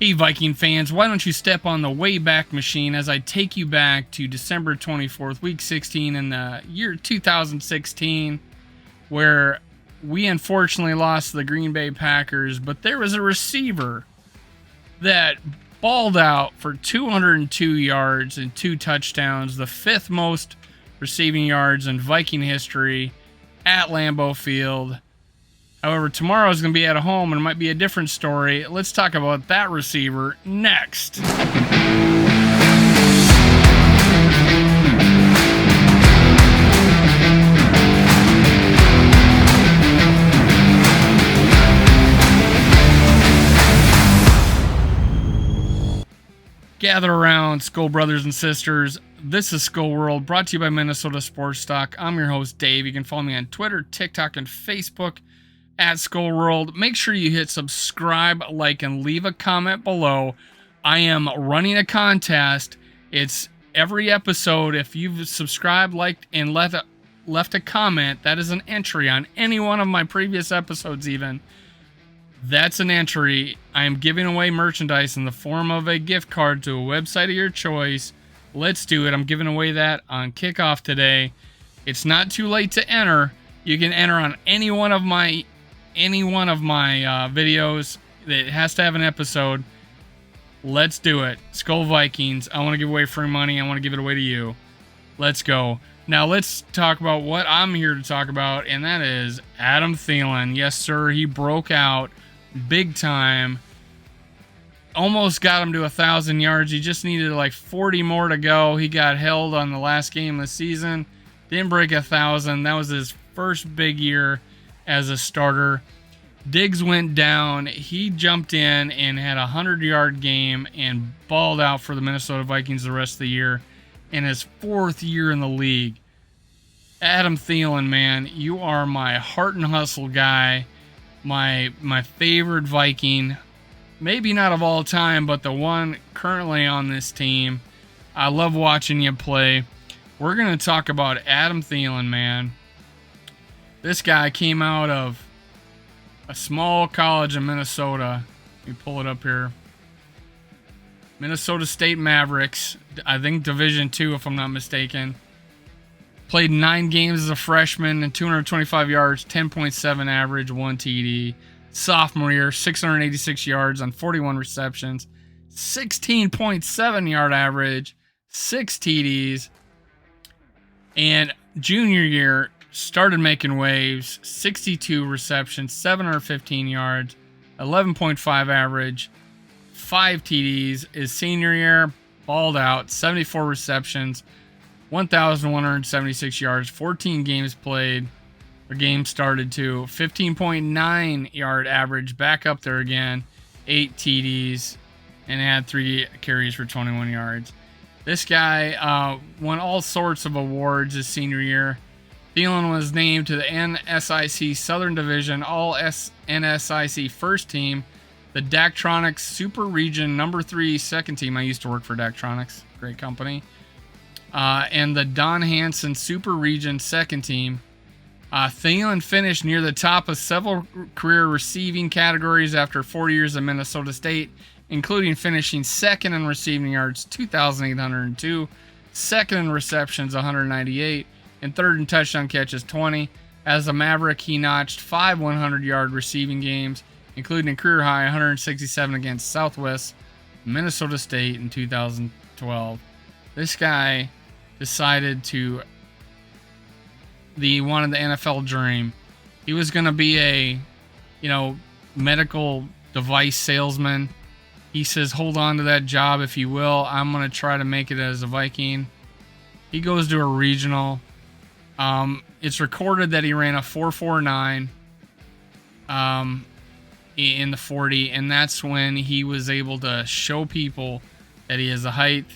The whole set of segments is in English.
Hey Viking fans, why don't you step on the Wayback Machine as I take you back to December 24th, week 16 in the year 2016, where we unfortunately lost to the Green Bay Packers, but there was a receiver that balled out for 202 yards and 2 touchdowns, the 5th most receiving yards in Viking history at Lambeau Field. However, tomorrow is going to be at home and it might be a different story. Let's talk about that receiver next. Gather around, Skull brothers and sisters. This is Skull World, brought to you by Minnesota Sports Talk. I'm your host, Dave. You can follow me on Twitter, TikTok, and Facebook at Skull World. Make sure you hit subscribe, like, and leave a comment below. I am running a contest. It's every episode. If you've subscribed, liked, and left a comment, that is an entry on any one of my previous episodes even. That's an entry. I am giving away merchandise in the form of a gift card to a website of your choice. Let's do it. I'm giving away that on kickoff today. It's not too late to enter. You can enter on any one of my videos. It has to have an episode. Let's do it. Skull Vikings. I want to give away free money. I want to give it away to you. Let's go. Now let's talk about what I'm here to talk about, and that is Adam Thielen. Yes, sir. He broke out big time. Almost got him to 1,000 yards. He just needed like 40 more to go. He got held on the last game of the season. Didn't break 1,000. That was his first big year as a starter. Diggs went down. He jumped in and had a 100-yard game and balled out for the Minnesota Vikings the rest of the year in his 4th year in the league. Adam Thielen, man, you are my heart and hustle guy, my favorite Viking. Maybe not of all time, but the one currently on this team. I love watching you play. We're going to talk about Adam Thielen, man. This guy came out of a small college in Minnesota. Let me pull it up here. Minnesota State Mavericks. I think Division II, if I'm not mistaken. Played 9 games as a freshman and 225 yards, 10.7 average, 1 TD. Sophomore year, 686 yards on 41 receptions, 16.7 yard average, 6 TDs. And junior year, started making waves, 62 receptions, 715 yards, 11.5 average, 5 TDs. His senior year, balled out, 74 receptions, 1,176 yards, 14 games played, or games started to, 15.9 yard average, back up there again, 8 TDs, and had 3 carries for 21 yards. This guy won all sorts of awards his senior year. Thielen was named to the NSIC Southern Division All-NSIC First Team, the Daktronics Super Region Number 3 Second Team. I used to work for Daktronics, great company. And the Don Hansen Super Region Second Team. Thielen finished near the top of several career receiving categories after 4 years at Minnesota State, including finishing 2nd in receiving yards, 2,802, 2nd in receptions, 198, and 3rd in touchdown catches, 20. As a Maverick, he notched 5 100-yard receiving games, including a career high 167 against Southwest Minnesota State in 2012. This guy decided he wanted the NFL dream. He was going to be a, medical device salesman. He says, hold on to that job if you will. I'm going to try to make it as a Viking. He goes to a regional. It's recorded that he ran a 4.49 in the 40, and that's when he was able to show people that he has the height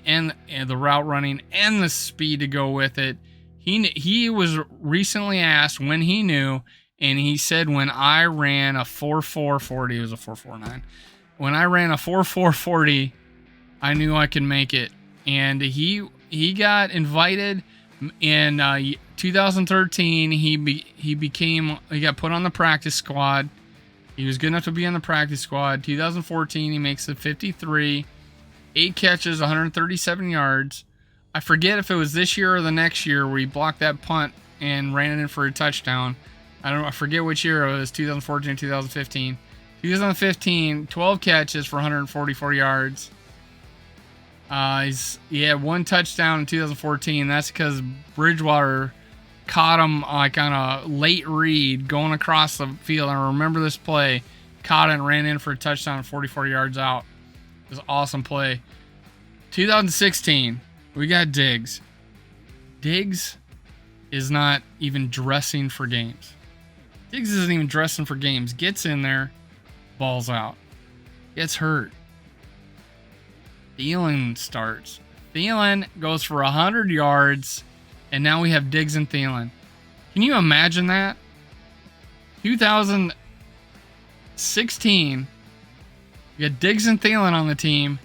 and the route running and the speed to go with it. He was recently asked when he knew, and he said, when I ran a 4.440, it was a 4.49. When I ran a 4.440, I knew I could make it. And he got invited in 2013. He got put on the practice squad. He was good enough to be on the practice squad. 2014, he makes the 53. 8 catches, 137 yards. I forget if it was this year or the next year where he blocked that punt and ran it in for a touchdown. I forget which year it was, 2014 or 2015. 2015, 12 catches for 144 yards. He had 1 touchdown in 2014. That's because Bridgewater caught him like on a late read going across the field. I remember this play. Caught it and ran in for a touchdown 44 yards out. It was an awesome play. 2016, we got Diggs. Diggs is not even dressing for games. Diggs isn't even dressing for games. Gets in there, balls out. Gets hurt. Thielen starts. Thielen goes for 100 yards, and now we have Diggs and Thielen. Can you imagine that? 2016, you got Diggs and Thielen on the team,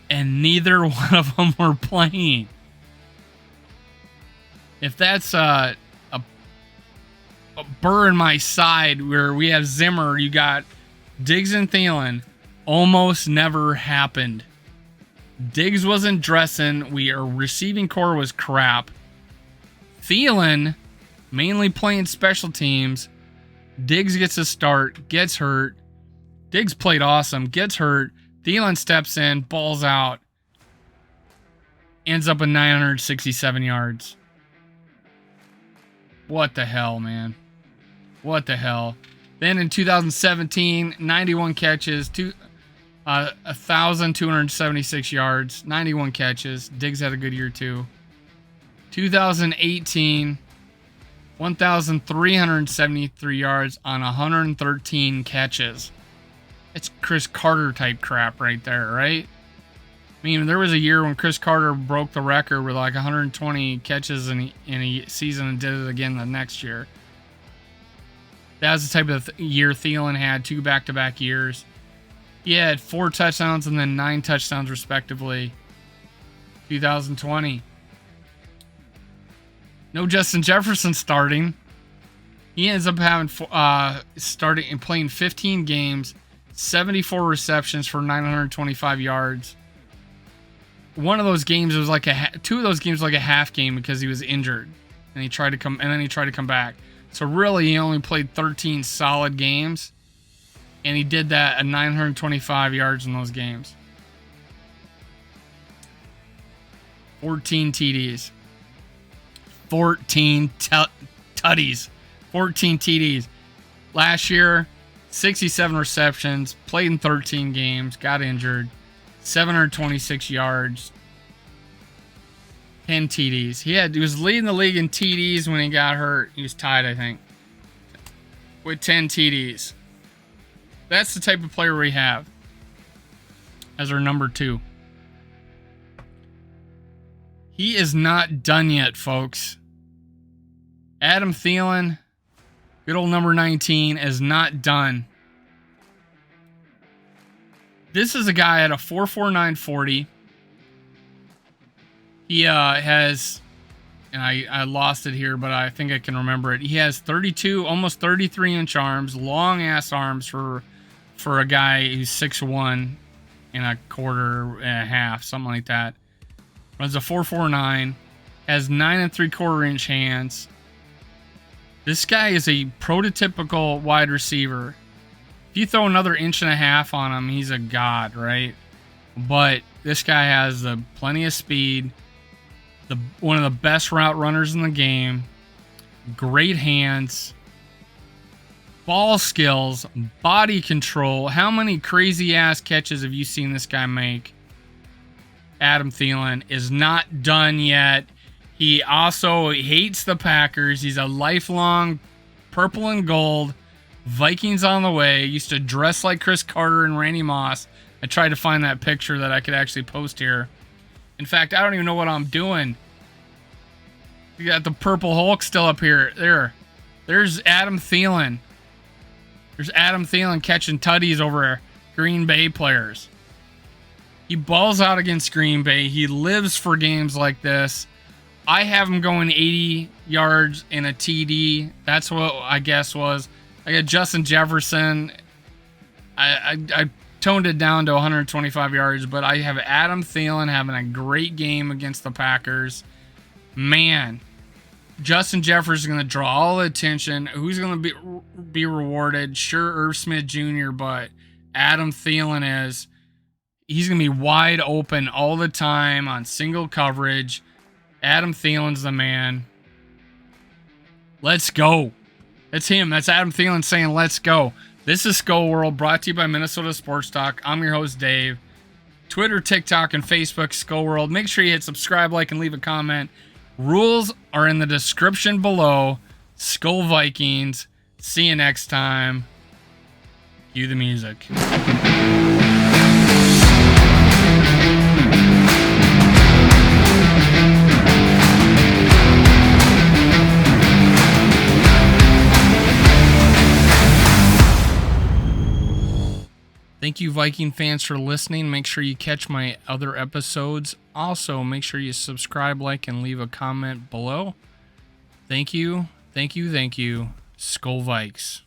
and neither one of them were playing. If that's a burr in my side where we have Zimmer, you got Diggs and Thielen, almost never happened. Diggs wasn't dressing. Our receiving core was crap. Thielen, mainly playing special teams. Diggs gets a start, gets hurt. Diggs played awesome, gets hurt. Thielen steps in, balls out. Ends up with 967 yards. What the hell, man? What the hell? Then in 2017, 91 catches, 1,276 yards, 91 catches. Diggs had a good year too. 2018, 1,373 yards on 113 catches. It's Chris Carter type crap right there, right? I mean, there was a year when Chris Carter broke the record with like 120 catches in a season and did it again the next year. That was the type of year Thielen had, 2 back-to-back years. He had 4 touchdowns and then 9 touchdowns respectively. 2020. No Justin Jefferson starting. He ends up having starting and playing 15 games, 74 receptions for 925 yards. One of those games was like 2 of those games were like a half game because he was injured, and he tried to come back. So really, he only played 13 solid games, and he did that at 925 yards in those games. 14 TDs. 14 tutties. 14 TDs. Last year, 67 receptions, played in 13 games, got injured, 726 yards, 10 TDs. He was leading the league in TDs when he got hurt. He was tied, I think, with 10 TDs. That's the type of player we have as our number 2. He is not done yet, folks. Adam Thielen, good old number 19, is not done. This is a guy at a 4.49 40. He has, and I lost it here, but I think I can remember it. He has 32, almost 33-inch arms, long ass arms for a guy who's 6'1" and a quarter and a half, something like that. Runs a 4.49, has 9 3/4-inch hands. This guy is a prototypical wide receiver. If you throw another 1.5 on him, he's a god, right? But this guy has plenty of speed. One of the best route runners in the game. Great hands. Ball skills. Body control. How many crazy ass catches have you seen this guy make? Adam Thielen is not done yet. He also hates the Packers. He's a lifelong purple and gold. Vikings on the way. Used to dress like Chris Carter and Randy Moss. I tried to find that picture that I could actually post here. In fact, I don't even know what I'm doing. You got the purple Hulk still up here. There's Adam Thielen. There's Adam Thielen catching tutties over Green Bay players. He balls out against Green Bay. He lives for games like this. I have him going 80 yards in a TD. That's what I guess was. I got Justin Jefferson I toned it down to 125 yards, but I have Adam Thielen having a great game against the Packers. Man, Justin Jefferson is going to draw all the attention. Who's going to be rewarded? Sure, Irv Smith Jr., but Adam Thielen is. He's going to be wide open all the time on single coverage. Adam Thielen's the man. Let's go. That's him. That's Adam Thielen saying, let's go. This is Skull World, brought to you by Minnesota Sports Talk. I'm your host, Dave. Twitter, TikTok, and Facebook, Skull World. Make sure you hit subscribe, like, and leave a comment. Rules are in the description below. Skull Vikings. See you next time. Cue the music. Thank you, Viking fans, for listening. Make sure you catch my other episodes. Also, make sure you subscribe, like, and leave a comment below. Thank you. Thank you. Thank you. Skull Vikes.